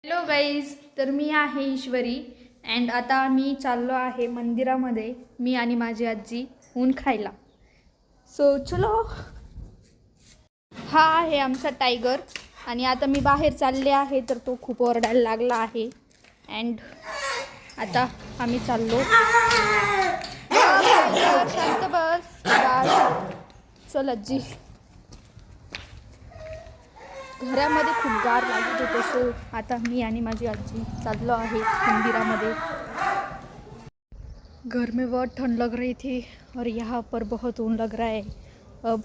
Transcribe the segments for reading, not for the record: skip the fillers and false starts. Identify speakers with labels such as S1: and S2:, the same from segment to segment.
S1: Hello guys, तर मी आहे ईश्वरी and आता मी चाललो आहे मंदिरामध्ये, मी आणि माझी आजी ऊन खायला. सो चलो. हा आहे आमचा टायगर आणि आता मी बाहेर चालले आहे तर तो खूप ओरडायला लागला आहे अँड आता आम्ही चाललो. शांत बस. चल आजी. घरामध्ये खूप गार लागत होतं. सो आता मी आणि माझी आजी चाललो आहे मंदिरामध्ये. घर में बहुत ठंड लग रही थी और यहाँ पर बहुत ऊन लग रहा है. अब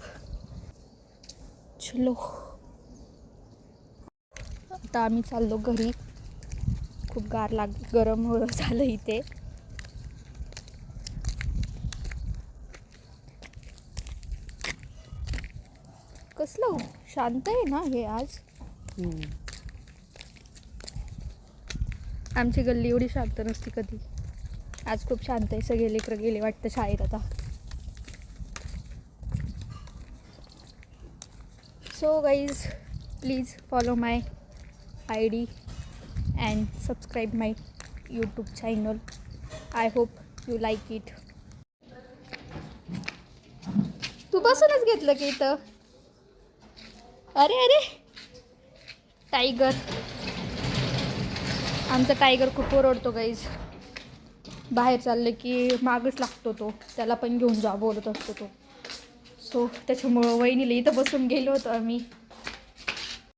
S1: चलो. आता आम्ही चाललो घरी. खूप गरम झालं इथे. कसलं शांत आहे ना हे आज. आमची गल्ली एवढी शांत नसती कधी. आज खूप शांत आहे. सगळे लेकरं गेले वाटतं शाळेत आता. So guys, please follow my ID and subscribe my YouTube channel. I hope you like it. तू बसूनच घेतलं की इथं. अरे अरे टायगर. आमचा टायगर खूप ओरडतो गाईज. बाहेर चाललं की मागच लागतो तो. त्याला पण घेऊन जा बोलत असतो तो. सो त्याच्यामुळं वहिनीला इथं बसून गेलो होतो आम्ही.